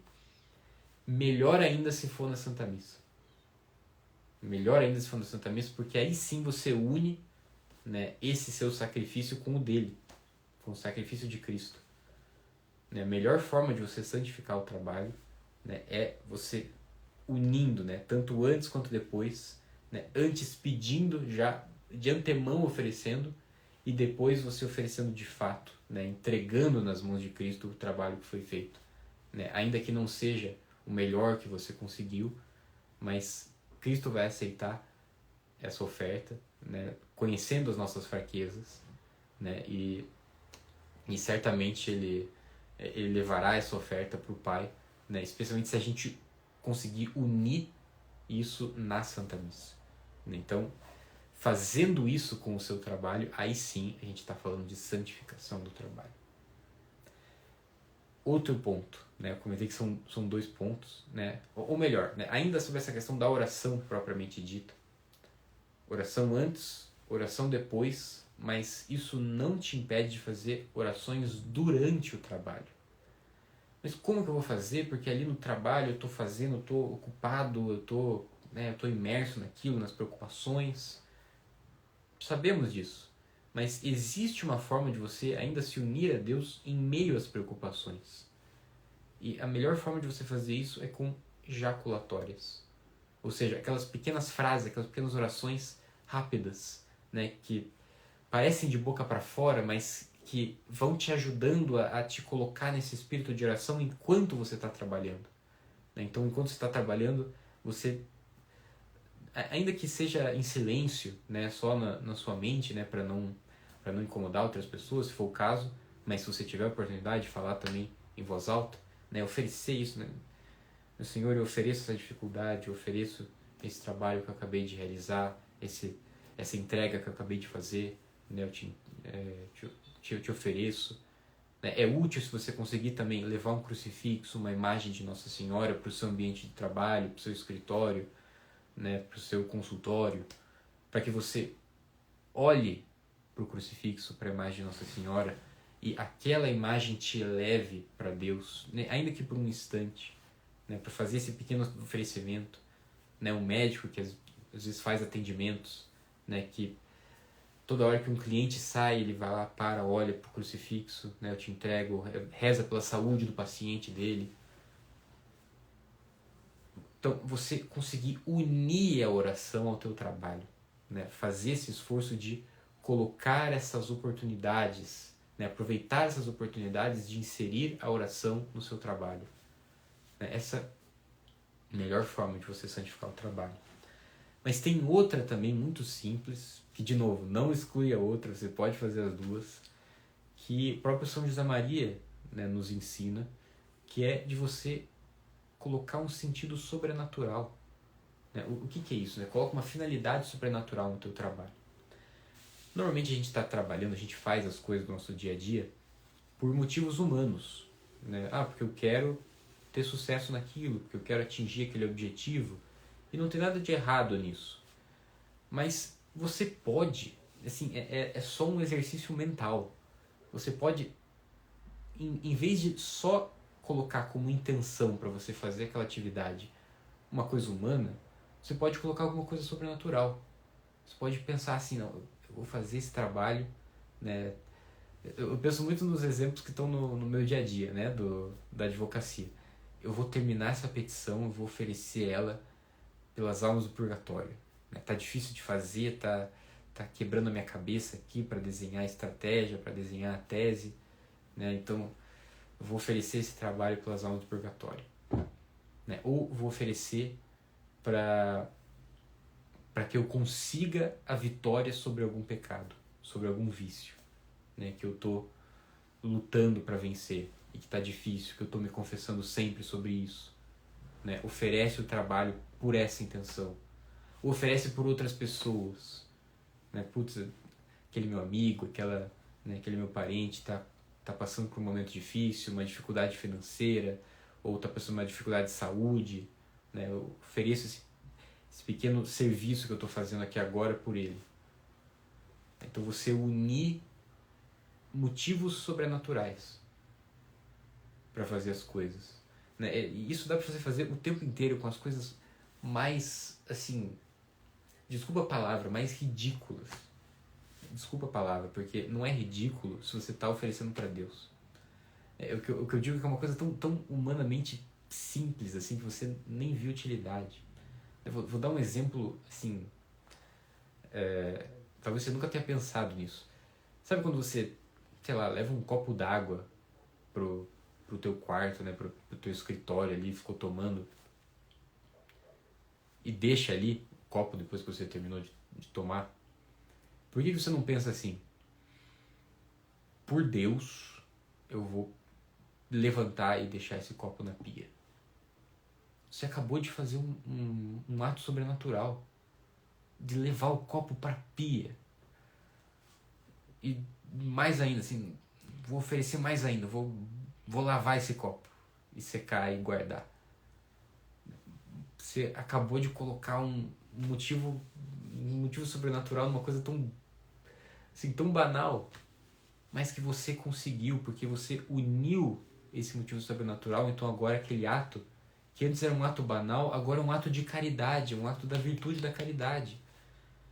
Melhor ainda se for na Santa Missa. Melhor ainda se for na Santa Missa, porque aí sim você une, né, esse seu sacrifício com o dele, com o sacrifício de Cristo. Né? A melhor forma de você santificar o trabalho, né, é você unindo, né, tanto antes quanto depois, né, antes pedindo, já de antemão oferecendo, e depois você oferecendo de fato, né, entregando nas mãos de Cristo o trabalho que foi feito. Né? Ainda que não seja o melhor que você conseguiu, mas Cristo vai aceitar essa oferta, né, conhecendo as nossas fraquezas, né, e certamente ele levará essa oferta para o Pai, né, especialmente se a gente conseguir unir isso na Santa Missa. Então, fazendo isso com o seu trabalho, aí sim a gente está falando de santificação do trabalho. Outro ponto, né, eu comentei que são dois pontos, né, ou melhor, né, ainda sobre essa questão da oração propriamente dita. Oração antes, oração depois, mas isso não te impede de fazer orações durante o trabalho. Mas como que eu vou fazer? Porque ali no trabalho eu estou fazendo, eu estou ocupado, eu estou imerso naquilo, nas preocupações. Sabemos disso. Mas existe uma forma de você ainda se unir a Deus em meio às preocupações. E a melhor forma de você fazer isso é com jaculatórias. Ou seja, aquelas pequenas frases, aquelas pequenas orações rápidas, né, que parecem de boca para fora, mas que vão te ajudando a te colocar nesse espírito de oração enquanto você está trabalhando. Né? Então, enquanto você está trabalhando, você, ainda que seja em silêncio, né, só na sua mente, né, para não incomodar outras pessoas, se for o caso, mas se você tiver a oportunidade de falar também em voz alta, né, oferecer isso, né? Meu Senhor, eu ofereço essa dificuldade, eu ofereço esse trabalho que eu acabei de realizar, essa entrega que eu acabei de fazer, né, eu te ofereço. Né? É útil se você conseguir também levar um crucifixo, uma imagem de Nossa Senhora para o seu ambiente de trabalho, para o seu escritório, né, para o seu consultório, para que você olhe para o crucifixo, para a imagem de Nossa Senhora, e aquela imagem te leve para Deus, né, ainda que por um instante, né, para fazer esse pequeno oferecimento. Né, um médico que às vezes faz atendimentos, né, que toda hora que um cliente sai, ele vai lá, olha para o crucifixo, né, eu te entrego, reza pela saúde do paciente dele. Então, você conseguir unir a oração ao teu trabalho, né, fazer esse esforço de colocar essas oportunidades, né, aproveitar essas oportunidades de inserir a oração no seu trabalho. Essa Melhor forma de você santificar o trabalho. Mas tem outra também muito simples, que de novo, não exclui a outra, você pode fazer as duas, que o próprio São José Maria, né, nos ensina, que é de você colocar um sentido sobrenatural. Né? O que é isso? Né? Coloca uma finalidade sobrenatural no teu trabalho. Normalmente a gente está trabalhando, a gente faz as coisas do nosso dia a dia por motivos humanos. Né? Porque eu quero ter sucesso naquilo, porque eu quero atingir aquele objetivo. E não tem nada de errado nisso. Mas você pode, assim, é só um exercício mental. Você pode, em vez de só colocar como intenção para você fazer aquela atividade uma coisa humana, você pode colocar alguma coisa sobrenatural. Você pode pensar assim, não, eu vou fazer esse trabalho, né? Eu penso muito nos exemplos que estão no meu dia a dia, né? Da advocacia. Eu vou terminar essa petição, eu vou oferecer ela pelas almas do purgatório. Né? Tá difícil de fazer, tá quebrando a minha cabeça aqui para desenhar a estratégia, para desenhar a tese. Né? Então, eu vou oferecer esse trabalho pelas almas do purgatório. Né? Ou vou oferecer para que eu consiga a vitória sobre algum pecado, sobre algum vício, né? Que eu estou lutando para vencer e que está difícil, que eu estou me confessando sempre sobre isso. Né? Oferece o trabalho por essa intenção. Ou oferece por outras pessoas. Né? Putz, aquele meu amigo, aquele meu parente está passando por um momento difícil, uma dificuldade financeira, ou está passando uma dificuldade de saúde. Né? Eu ofereço esse pequeno serviço que eu estou fazendo aqui agora por ele. Então você unir motivos sobrenaturais para fazer as coisas. Né? E isso dá para você fazer o tempo inteiro com as coisas mais, assim, desculpa a palavra, mais ridículas. Desculpa a palavra, porque não é ridículo se você está oferecendo para Deus. O que eu digo é que é uma coisa tão humanamente simples, assim, que você nem viu utilidade. Eu vou dar um exemplo, assim, talvez você nunca tenha pensado nisso. Sabe quando você, sei lá, leva um copo d'água pro teu quarto, né, pro teu escritório ali, ficou tomando, e deixa ali o copo depois que você terminou de tomar? Por que você não pensa assim? Por Deus, eu vou levantar e deixar esse copo na pia. Você acabou de fazer um ato sobrenatural, de levar o copo para a pia. E mais ainda, assim, vou oferecer mais ainda, vou lavar esse copo e secar e guardar. Você acabou de colocar um motivo sobrenatural numa coisa tão banal, mas que você conseguiu, porque você uniu esse motivo sobrenatural. Então agora aquele ato, que antes era um ato banal, agora é um ato de caridade, um ato da virtude da caridade.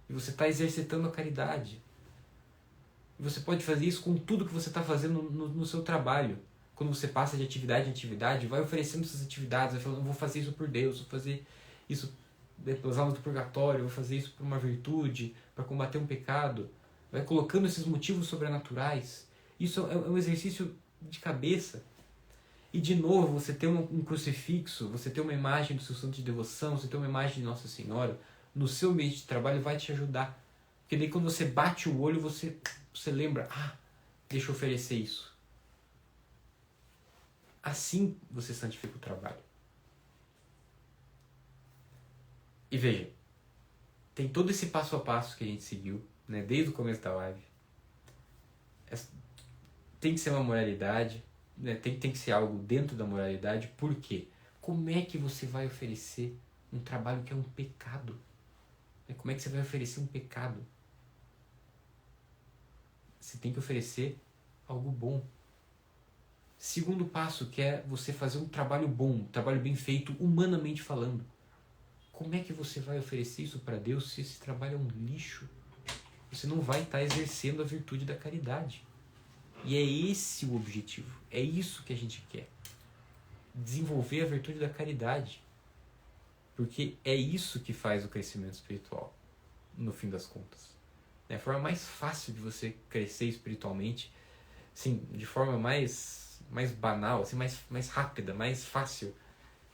E você está exercitando a caridade. E você pode fazer isso com tudo que você está fazendo no seu trabalho. Quando você passa de atividade em atividade, vai oferecendo essas atividades, vai falando, eu vou fazer isso por Deus, vou fazer isso pelas almas do purgatório, vou fazer isso por uma virtude, para combater um pecado. Vai colocando esses motivos sobrenaturais. Isso é um exercício de cabeça. E de novo, você tem um crucifixo, você tem uma imagem do seu santo de devoção, você tem uma imagem de Nossa Senhora, no seu meio de trabalho vai te ajudar. Porque daí quando você bate o olho, você lembra, deixa eu oferecer isso. Assim você santifica o trabalho. E veja, tem todo esse passo a passo que a gente seguiu, né, desde o começo da live. Tem que ser uma moralidade, né, tem que ser algo dentro da moralidade. Por quê? Como é que você vai oferecer um trabalho que é um pecado? Como é que você vai oferecer um pecado? Você tem que oferecer algo bom. Segundo passo, que é você fazer um trabalho bom, um trabalho bem feito, humanamente falando. Como é que você vai oferecer isso para Deus se esse trabalho é um lixo? Você não vai estar exercendo a virtude da caridade. E é esse o objetivo. É isso que a gente quer. Desenvolver a virtude da caridade. Porque é isso que faz o crescimento espiritual, no fim das contas. É a forma mais fácil de você crescer espiritualmente, assim, de forma mais banal, assim, mais rápida, mais fácil,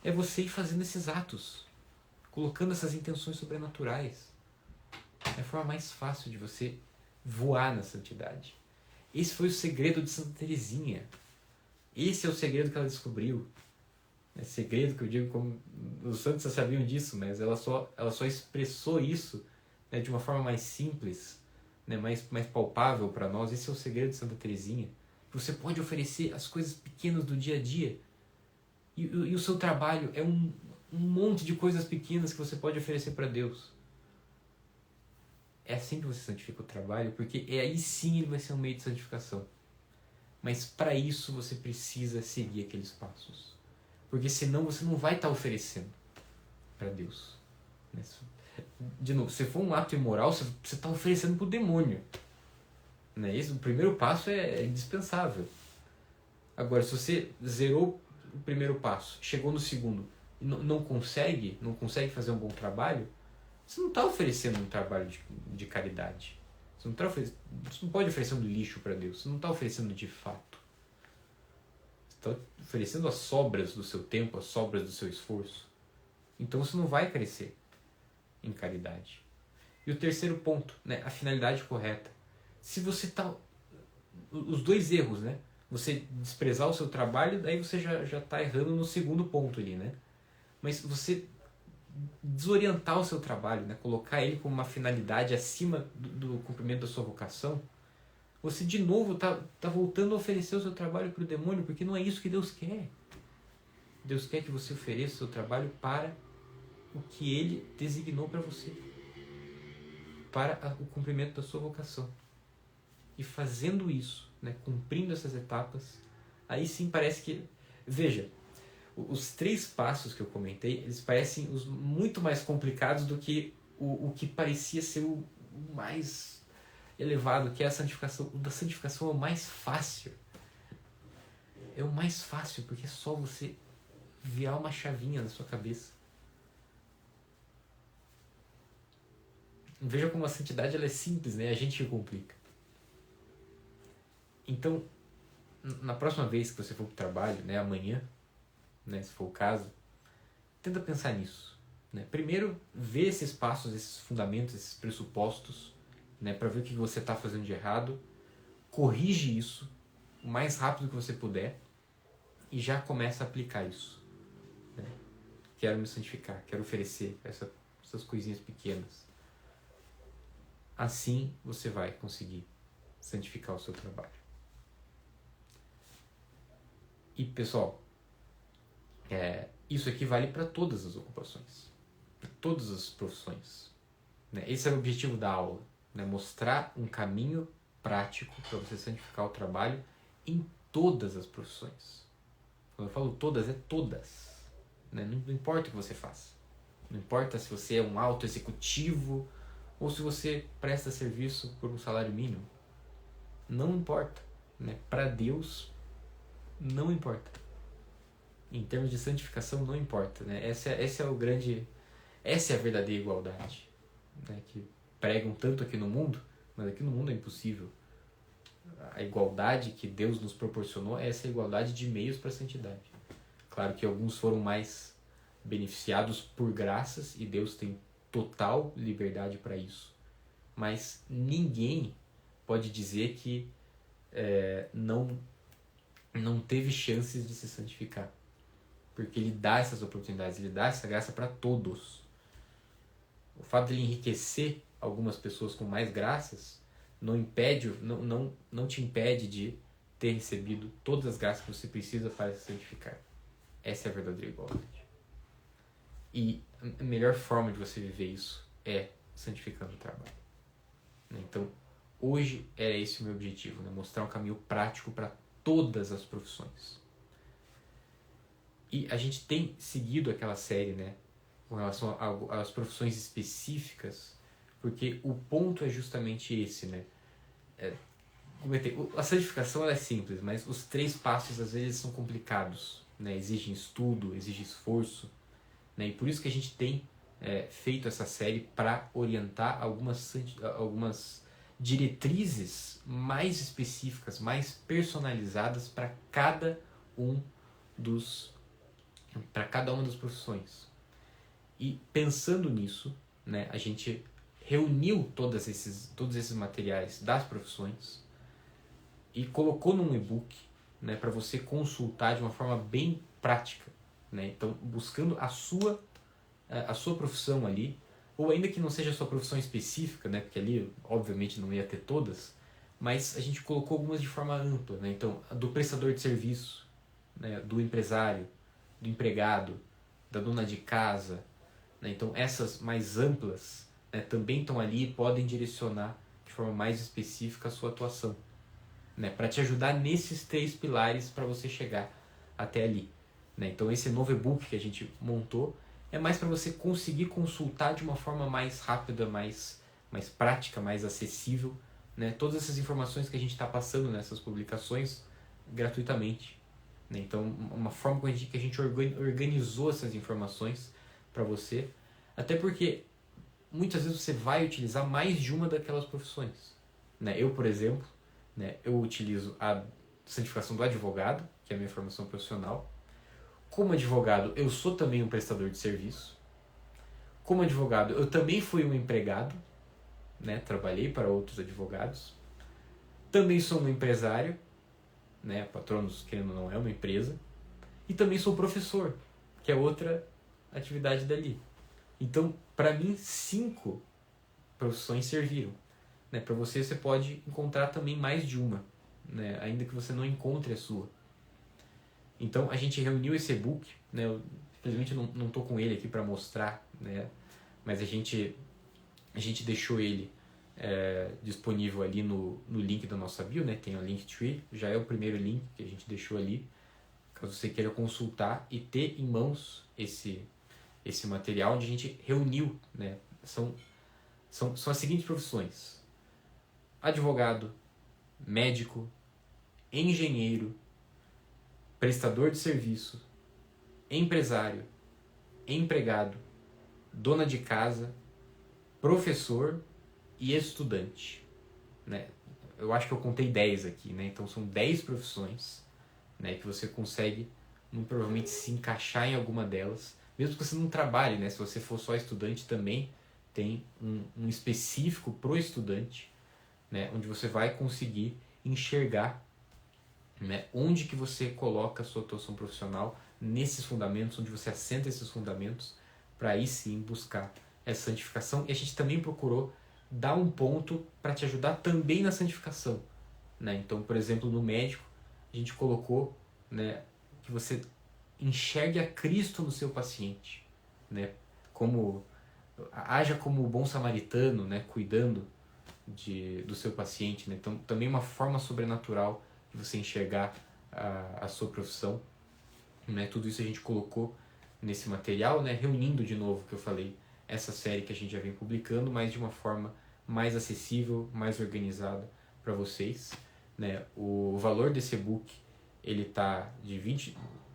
é você ir fazendo esses atos, colocando essas intenções sobrenaturais. É a forma mais fácil de você voar na santidade. Esse foi o segredo de Santa Teresinha. Esse é o segredo que ela descobriu. É segredo que eu digo, como os santos já sabiam disso, mas ela só expressou isso, né, de uma forma mais simples, né, mais palpável para nós. Esse é o segredo de Santa Teresinha. Você pode oferecer as coisas pequenas do dia a dia. E o seu trabalho é um monte de coisas pequenas que você pode oferecer para Deus. É assim que você santifica o trabalho, porque aí sim ele vai ser um meio de santificação. Mas para isso você precisa seguir aqueles passos. Porque senão você não vai estar oferecendo para Deus. De novo, se for um ato imoral, você está oferecendo para o demônio. O primeiro passo é indispensável. Agora, se você zerou o primeiro passo, chegou no segundo e não consegue fazer um bom trabalho, você não está oferecendo um trabalho de caridade. Você não pode oferecer um lixo para Deus. Você não está oferecendo de fato. Você está oferecendo as sobras do seu tempo, as sobras do seu esforço. Então você não vai crescer em caridade. E o terceiro ponto, né, a finalidade correta. Se você está... Os dois erros, né? Você desprezar o seu trabalho, daí você já está errando no segundo ponto ali, né? Mas você desorientar o seu trabalho, né? Colocar ele como uma finalidade acima do cumprimento da sua vocação, você de novo tá voltando a oferecer o seu trabalho para o demônio, porque não é isso que Deus quer. Deus quer que você ofereça o seu trabalho para o que Ele designou para você, para o cumprimento da sua vocação. E fazendo isso, né, cumprindo essas etapas, aí sim parece que... Veja, os 3 passos que eu comentei, eles parecem muito mais complicados do que o que parecia ser o mais elevado, que é a santificação. O da santificação é o mais fácil. É o mais fácil, porque é só você virar uma chavinha na sua cabeça. Veja como a santidade ela é simples, né? A gente que complica. Então, na próxima vez que você for para o trabalho, né, amanhã, né, se for o caso, tenta pensar nisso. Né? Primeiro, vê esses passos, esses fundamentos, esses pressupostos, né, para ver o que você está fazendo de errado. Corrige isso o mais rápido que você puder e já começa a aplicar isso. Né? Quero me santificar, quero oferecer essas coisinhas pequenas. Assim você vai conseguir santificar o seu trabalho. E pessoal, isso aqui vale para todas as ocupações, para todas as profissões. Né? Esse é o objetivo da aula, né? Mostrar um caminho prático para você santificar o trabalho em todas as profissões. Quando eu falo todas, é todas. Né? Não importa o que você faça. Não importa se você é um alto executivo ou se você presta serviço por um salário mínimo. Não importa. Né? Para Deus, não importa. Em termos de santificação, não importa. Né? Essa é a verdadeira igualdade. Né? Que pregam tanto aqui no mundo, mas aqui no mundo é impossível. A igualdade que Deus nos proporcionou é essa igualdade de meios para a santidade. Claro que alguns foram mais beneficiados por graças e Deus tem total liberdade para isso. Mas ninguém pode dizer que não teve chances de se santificar. Porque Ele dá essas oportunidades, Ele dá essa graça para todos. O fato de Ele enriquecer algumas pessoas com mais graças não te impede de ter recebido todas as graças que você precisa para se santificar. Essa é a verdadeira igualdade. E a melhor forma de você viver isso é santificando o trabalho. Então, hoje era esse o meu objetivo, né? Mostrar um caminho prático para todas as profissões. E a gente tem seguido aquela série, né, com relação às profissões específicas, porque o ponto é justamente esse, né? A santificação ela é simples, mas os 3 passos às vezes são complicados, né? Exigem estudo, exigem esforço, né? E por isso que a gente tem feito essa série para orientar algumas diretrizes mais específicas, mais personalizadas para cada um dos para cada uma das profissões. E pensando nisso, né, a gente reuniu todos esses materiais das profissões e colocou num e-book, né, para você consultar de uma forma bem prática, né? Então, buscando a sua profissão ali, ou ainda que não seja a sua profissão específica, né, porque ali obviamente não ia ter todas, mas a gente colocou algumas de forma ampla, né? Então, a do prestador de serviço, né, do empresário, do empregado, da dona de casa, né? Então, essas mais amplas, né, também estão ali e podem direcionar de forma mais específica a sua atuação, né, para te ajudar nesses 3 pilares para você chegar até ali, né? Então, esse novo e-book que a gente montou é mais para você conseguir consultar de uma forma mais rápida, mais prática, mais acessível, né, todas essas informações que a gente está passando nessas publicações gratuitamente, né? Então, uma forma que a gente organizou essas informações para você, até porque muitas vezes você vai utilizar mais de uma daquelas profissões, né? Eu, por exemplo, né, eu utilizo a certificação do advogado, que é a minha formação profissional. Como advogado, eu sou também um prestador de serviço. Como advogado, eu também fui um empregado, né? Trabalhei para outros advogados. Também sou um empresário, né? Patronos, querendo ou não, é uma empresa. E também sou professor, que é outra atividade dali. Então, para mim, 5 profissões serviram, né? Para você pode encontrar também mais de uma, né? Ainda que você não encontre a sua. Então, a gente reuniu esse e-book, né? Eu, infelizmente, não estou com ele aqui para mostrar, né? Mas a gente deixou ele disponível ali no link da nossa bio, né? Tem o Linktree, já é o primeiro link que a gente deixou ali, caso você queira consultar e ter em mãos esse material onde a gente reuniu, né? São as seguintes profissões: advogado, médico, engenheiro, prestador de serviço, empresário, empregado, dona de casa, professor e estudante, né? Eu acho que eu contei 10 aqui, né? Então são 10 profissões, né, que você consegue muito provavelmente se encaixar em alguma delas, mesmo que você não trabalhe, né? Se você for só estudante também tem um específico pro estudante, né, onde você vai conseguir enxergar, né, onde que você coloca a sua atuação profissional nesses fundamentos, onde você assenta esses fundamentos, para aí sim buscar essa santificação. E a gente também procurou dar um ponto para te ajudar também na santificação, né? Então, por exemplo, no médico, a gente colocou, né, que você enxergue a Cristo no seu paciente, né? Haja como o bom samaritano, né, cuidando do seu paciente, né? Então, também uma forma sobrenatural de você enxergar a sua profissão, né? Tudo isso a gente colocou nesse material, né? Reunindo de novo, que eu falei, essa série que a gente já vem publicando, mas de uma forma mais acessível, mais organizada para vocês, né? O valor desse e-book, ele tá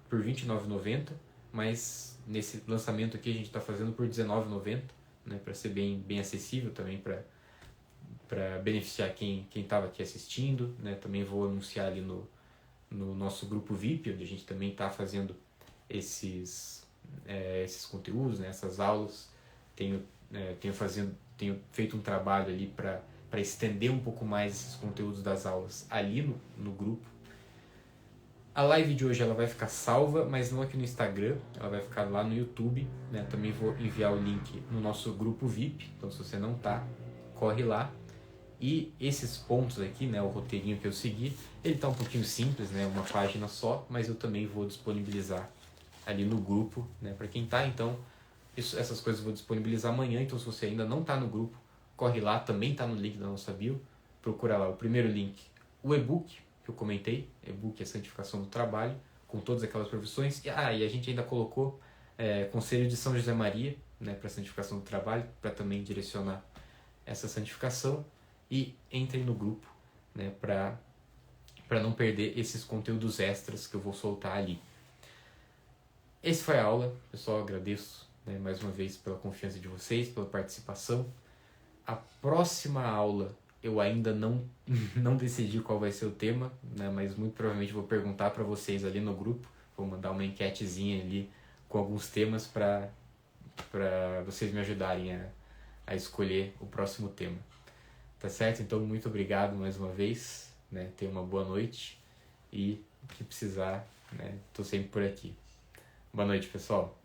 por R$ 29,90, mas nesse lançamento aqui a gente está fazendo por R$ 19,90, né? Para ser bem acessível também para beneficiar quem estava aqui assistindo, né? Também vou anunciar ali no nosso grupo VIP, onde a gente também está fazendo esses conteúdos, né? Essas aulas. Tenho feito um trabalho ali para estender um pouco mais esses conteúdos das aulas ali no grupo. A live de hoje ela vai ficar salva, mas não aqui no Instagram, ela vai ficar lá no YouTube, né? Também vou enviar o link no nosso grupo VIP, então se você não tá, corre lá. E esses pontos aqui, né, o roteirinho que eu segui, ele tá um pouquinho simples, né, uma página só, mas eu também vou disponibilizar ali no grupo, né, para quem tá. Então, essas coisas eu vou disponibilizar amanhã, então se você ainda não tá no grupo, corre lá, também tá no link da nossa bio, procura lá o primeiro link, o e-book que eu comentei, e-book é Santificação do Trabalho, com todas aquelas profissões, e a gente ainda colocou Conselho de São José Maria, né, para Santificação do Trabalho, para também direcionar essa santificação. E entrem no grupo, né, para não perder esses conteúdos extras que eu vou soltar ali. Essa foi a aula, pessoal, agradeço, né, mais uma vez pela confiança de vocês, pela participação. A próxima aula eu ainda não decidi qual vai ser o tema, né, mas muito provavelmente vou perguntar para vocês ali no grupo, vou mandar uma enquetezinha ali com alguns temas para vocês me ajudarem a escolher o próximo tema. Tá certo? Então, muito obrigado mais uma vez, né? Tenha uma boa noite e o que precisar, né? Tô sempre por aqui. Boa noite, pessoal.